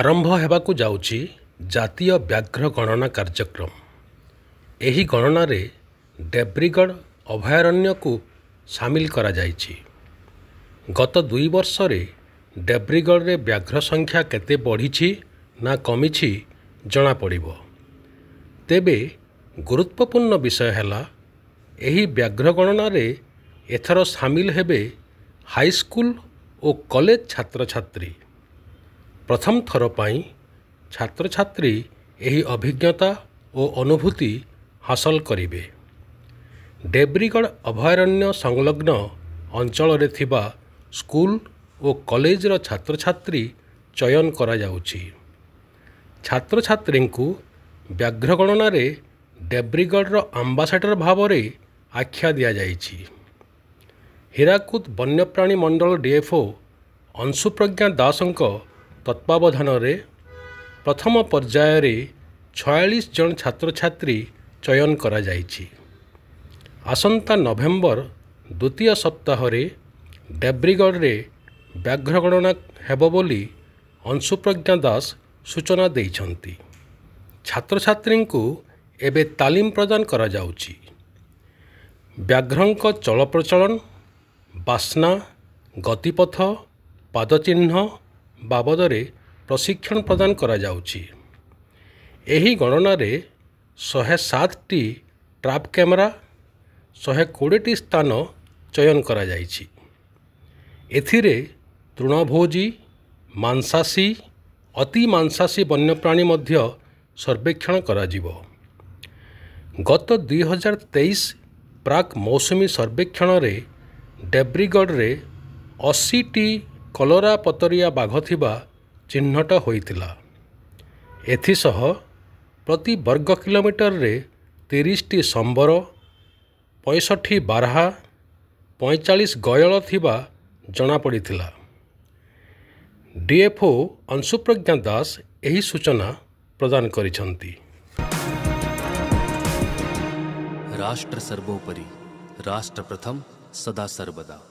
आरंभ हेबाकु जाउछि जातीय व्याघ्र गणना कार्यक्रम। एही गणना रे देब्रीगढ़ अभयारण्य को सामिल करा जाइछि। गत 2 वर्ष रे देब्रीगढ़ रे व्याघ्र संख्या केते बढ़िछि ना कमिछि जना पड़िबो। तेबे गुरुत्वपूर्ण विषय हैला एही व्याघ्र गणना रे एथर सामिल हेबे हाईस्कूल और कॉलेज छात्र छात्री। प्रथम थर पाई छात्र छात्री एही अभिज्ञता और अनुभूति हासिल करिवे। देब्रीगढ़ अभयारण्य संलग्न अंचल रे थिबा स्कूल और कॉलेज रो छात्र छात्री चयन करा जाउछि। छात्र छात्री को व्याघ्र गणना रे देब्रीगढ़ रो एम्बेसडर भाव रे आख्या दिया जाइछि। हीराकुद वन्यप्राणी मंडल डीएफओ अंशुप्रज्ञा दासंक तत्वावधान रे प्रथम पर्याय रे 46 जन छात्र छात्री चयन करा जाइछि। आसंता नवेम्बर द्वितीय सप्ताह रे देब्रीगढ़ रे व्याघ्र गणना हेबो बोली अंशुप्रज्ञा दास सूचना दैछंती। छात्र छात्री को एबे तालीम प्रदान करा जाउछि। व्याघ्रंक चल प्रचलन, बासना, गतिपथ, पादचिह्न बाबदरे प्रशिक्षण प्रदान करा जाउछि। एही गणना रे 107 टी ट्रैप कैमरा, 120 टी स्थान चयन करा जाइछि। एथिरे तृणभोजी, मांसाशी, अति मांसाशी वन्यप्राणी मध्य सर्वेक्षण करा जिवो। गत 2023 प्राक मौसुमी सर्वेक्षण रे देब्रीगढ़ रे 80 टी कलोरा पतरिया बाघ थिबा चिन्हट होइतिला। एथिसह प्रति वर्ग किलोमीटर रे 30 टी संबर, 65 बारहा, 45 गयल थिबा जना पड़िथिला। डीएफओ अंशुप्रज्ञा दास एही सूचना प्रदान करिसंती। राष्ट्र सर्वोपरि, राष्ट्र प्रथम, सदा सर्वदा।